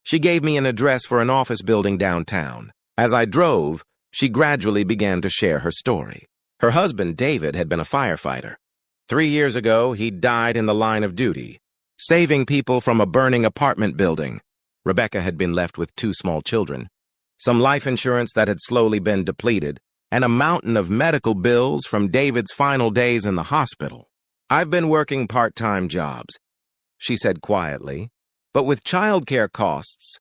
She gave me an address for an office building downtown. As I drove, she gradually began to share her story. Her husband, David, had been a firefighter. 3 years ago, he died in the line of duty, saving people from a burning apartment building. Rebecca had been left with 2 small children, some life insurance that had slowly been depleted, and a mountain of medical bills from David's final days in the hospital. "I've been working part-time jobs," she said quietly, "but with childcare costs,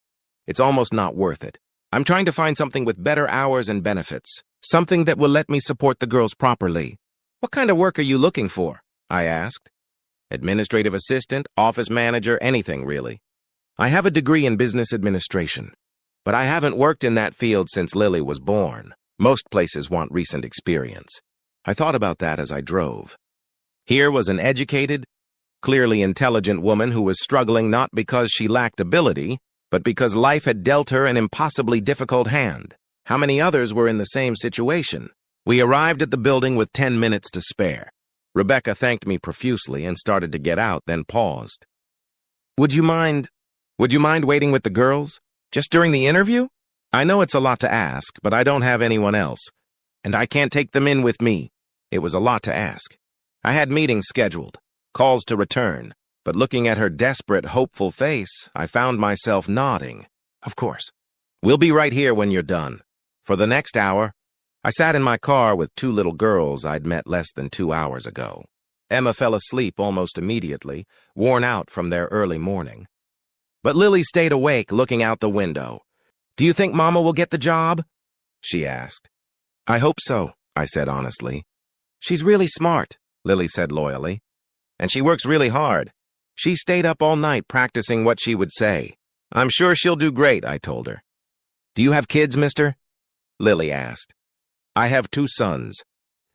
it's almost not worth it. I'm trying to find something with better hours and benefits, something that will let me support the girls properly." "What kind of work are you looking for?" I asked. "Administrative assistant, office manager, anything really. I have a degree in business administration, but I haven't worked in that field since Lily was born. Most places want recent experience." I thought about that as I drove. Here was an educated, clearly intelligent woman who was struggling not because she lacked ability, but because life had dealt her an impossibly difficult hand. How many others were in the same situation? We arrived at the building with 10 minutes to spare. Rebecca thanked me profusely and started to get out, then paused. Would you mind waiting with the girls? Just during the interview? I know it's a lot to ask, but I don't have anyone else, and I can't take them in with me." It was a lot to ask. I had meetings scheduled, calls to return, but looking at her desperate, hopeful face, I found myself nodding. "Of course. We'll be right here when you're done." For the next hour, I sat in my car with 2 little girls I'd met less than 2 hours ago. Emma fell asleep almost immediately, worn out from their early morning. But Lily stayed awake, looking out the window. "Do you think Mama will get the job?" she asked. "I hope so," I said honestly. "She's really smart," Lily said loyally. "And she works really hard. She stayed up all night practicing what she would say. I'm sure she'll do great," I told her. "Do you have kids, mister?" Lily asked. "I have 2 sons,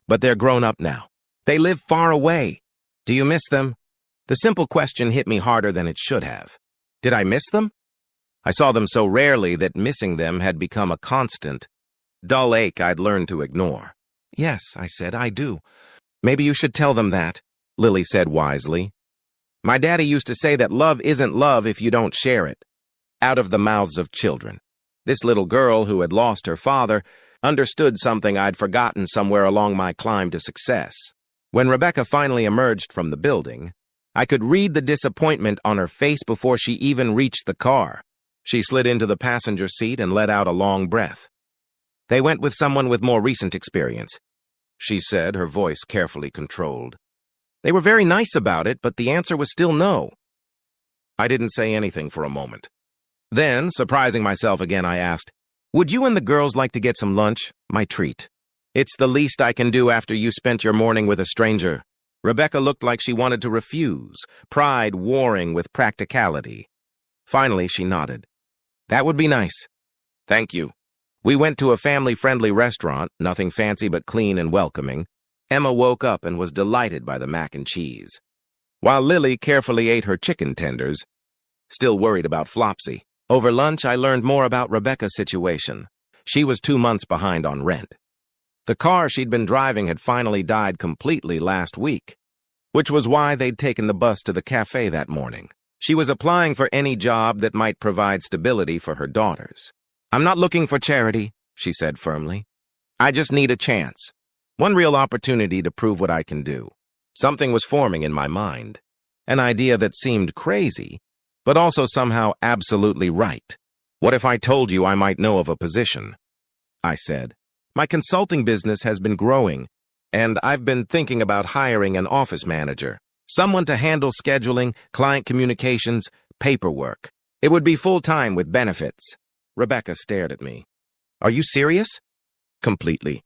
but they're grown up now. They live far away. Do you miss them?" The simple question hit me harder than it should have. Did I miss them? I saw them so rarely that missing them had become a constant, dull ache I'd learned to ignore. "Yes," I said, "I do. Maybe you should tell them that," Lily said wisely. "My daddy used to say that love isn't love if you don't share it." Out of the mouths of children. This little girl who had lost her father understood something I'd forgotten somewhere along my climb to success. When Rebecca finally emerged from the building, I could read the disappointment on her face before she even reached the car. She slid into the passenger seat and let out a long breath. "They went with someone with more recent experience," she said, her voice carefully controlled. "They were very nice about it, but the answer was still no." I didn't say anything for a moment. Then, surprising myself again, I asked, "Would you and the girls like to get some lunch? My treat. It's the least I can do after you spent your morning with a stranger." Rebecca looked like she wanted to refuse, pride warring with practicality. Finally, she nodded. "That would be nice. Thank you." We went to a family-friendly restaurant, nothing fancy but clean and welcoming. Emma woke up and was delighted by the mac and cheese, while Lily carefully ate her chicken tenders, still worried about Flopsy. Over lunch, I learned more about Rebecca's situation. She was 2 months behind on rent. The car she'd been driving had finally died completely last week, which was why they'd taken the bus to the cafe that morning. She was applying for any job that might provide stability for her daughters. "I'm not looking for charity," she said firmly. "I just need a chance. One real opportunity to prove what I can do." Something was forming in my mind. An idea that seemed crazy, but also somehow absolutely right. "What if I told you I might know of a position?" I said. "My consulting business has been growing, and I've been thinking about hiring an office manager, someone to handle scheduling, client communications, paperwork. It would be full-time with benefits." Rebecca stared at me. "Are you serious?" "Completely.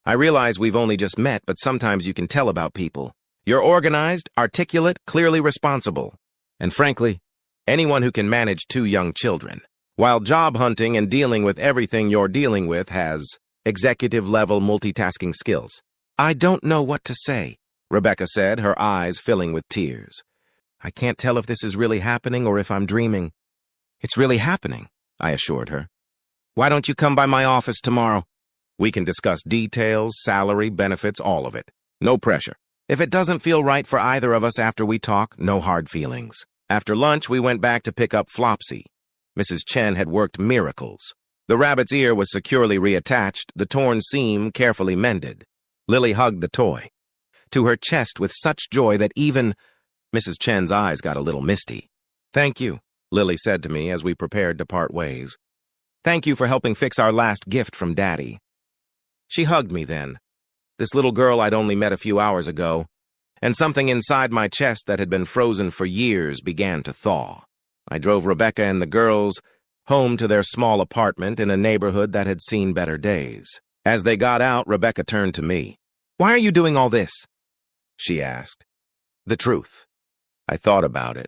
I realize we've only just met, but sometimes you can tell about people. You're organized, articulate, clearly responsible. And frankly, anyone who can manage 2 young children, while job hunting and dealing with everything you're dealing with has executive-level multitasking skills." "I don't know what to say," Rebecca said, her eyes filling with tears. "I can't tell if this is really happening or if I'm dreaming." "It's really happening," I assured her. "Why don't you come by my office tomorrow? We can discuss details, salary, benefits, all of it. No pressure. If it doesn't feel right for either of us after we talk, no hard feelings." After lunch, we went back to pick up Flopsy. Mrs. Chen had worked miracles. The rabbit's ear was securely reattached, the torn seam carefully mended. Lily hugged the toy to her chest with such joy that even Mrs. Chen's eyes got a little misty. "Thank you," Lily said to me as we prepared to part ways. "Thank you for helping fix our last gift from Daddy." She hugged me then, this little girl I'd only met a few hours ago, and something inside my chest that had been frozen for years began to thaw. I drove Rebecca and the girls home to their small apartment in a neighborhood that had seen better days. As they got out, Rebecca turned to me. "Why are you doing all this?" she asked. "The truth." I thought about it.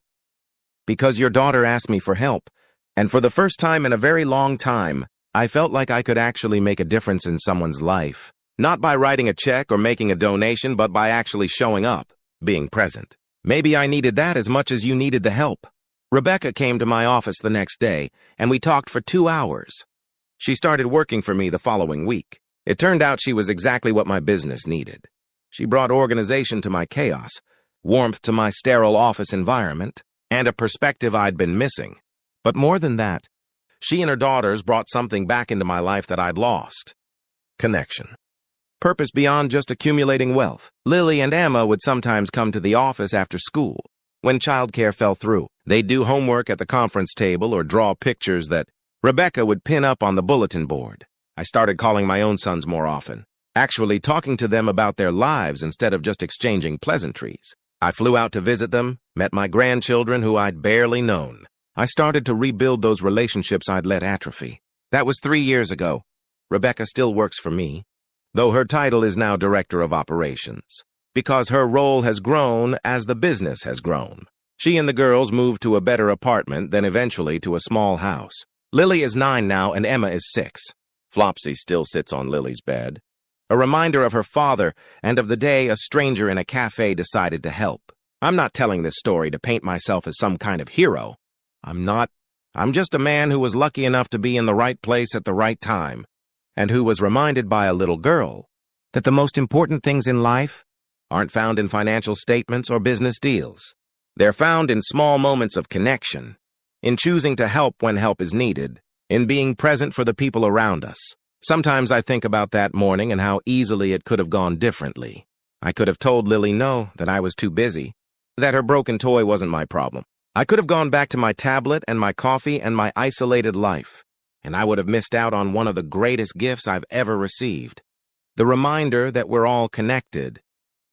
"Because your daughter asked me for help, and for the first time in a very long time, I felt like I could actually make a difference in someone's life. Not by writing a check or making a donation, but by actually showing up, being present. Maybe I needed that as much as you needed the help." Rebecca came to my office the next day, and we talked for 2 hours. She started working for me the following week. It turned out she was exactly what my business needed. She brought organization to my chaos, warmth to my sterile office environment, and a perspective I'd been missing. But more than that, she and her daughters brought something back into my life that I'd lost. Connection. Purpose beyond just accumulating wealth. Lily and Emma would sometimes come to the office after school. When childcare fell through, they'd do homework at the conference table or draw pictures that Rebecca would pin up on the bulletin board. I started calling my own sons more often, actually talking to them about their lives instead of just exchanging pleasantries. I flew out to visit them, met my grandchildren who I'd barely known. I started to rebuild those relationships I'd let atrophy. That was 3 years ago. Rebecca still works for me, though her title is now Director of Operations, because her role has grown as the business has grown. She and the girls moved to a better apartment, then eventually to a small house. Lily is 9 now and Emma is 6. Flopsy still sits on Lily's bed. A reminder of her father and of the day a stranger in a cafe decided to help. I'm not telling this story to paint myself as some kind of hero. I'm not. I'm just a man who was lucky enough to be in the right place at the right time, and who was reminded by a little girl that the most important things in life aren't found in financial statements or business deals. They're found in small moments of connection, in choosing to help when help is needed, in being present for the people around us. Sometimes I think about that morning and how easily it could have gone differently. I could have told Lily no, that I was too busy, that her broken toy wasn't my problem. I could have gone back to my tablet and my coffee and my isolated life, and I would have missed out on one of the greatest gifts I've ever received. The reminder that we're all connected,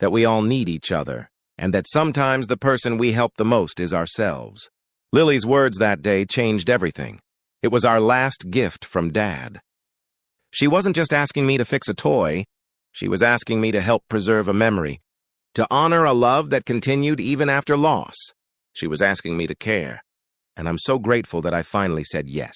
that we all need each other, and that sometimes the person we help the most is ourselves. Lily's words that day changed everything. It was our last gift from Dad. She wasn't just asking me to fix a toy, she was asking me to help preserve a memory, to honor a love that continued even after loss. She was asking me to care, and I'm so grateful that I finally said yes.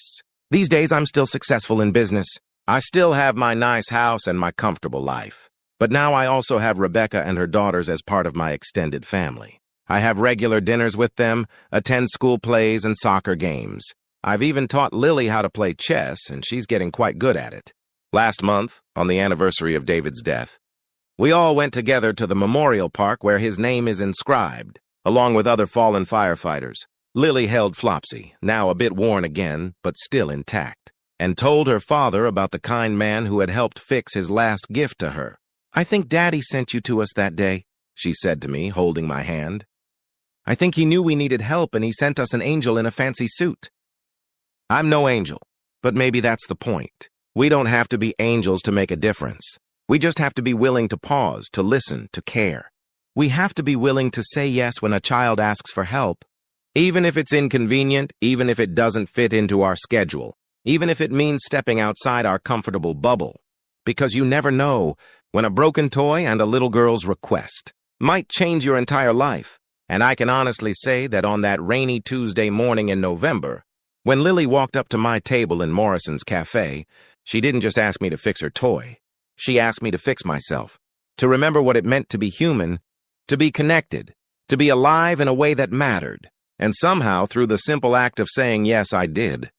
These days I'm still successful in business. I still have my nice house and my comfortable life. But now I also have Rebecca and her daughters as part of my extended family. I have regular dinners with them, attend school plays and soccer games. I've even taught Lily how to play chess, and she's getting quite good at it. Last month, on the anniversary of David's death, we all went together to the memorial park where his name is inscribed, along with other fallen firefighters. Lily held Flopsy, now a bit worn again, but still intact, and told her father about the kind man who had helped fix his last gift to her. "I think Daddy sent you to us that day," she said to me, holding my hand. "I think he knew we needed help and he sent us an angel in a fancy suit." I'm no angel, but maybe that's the point. We don't have to be angels to make a difference. We just have to be willing to pause, to listen, to care. We have to be willing to say yes when a child asks for help, even if it's inconvenient, even if it doesn't fit into our schedule, even if it means stepping outside our comfortable bubble. Because you never know when a broken toy and a little girl's request might change your entire life. And I can honestly say that on that rainy Tuesday morning in November, when Lily walked up to my table in Morrison's Cafe, she didn't just ask me to fix her toy. She asked me to fix myself, to remember what it meant to be human, to be connected, to be alive in a way that mattered. And somehow, through the simple act of saying yes, I did.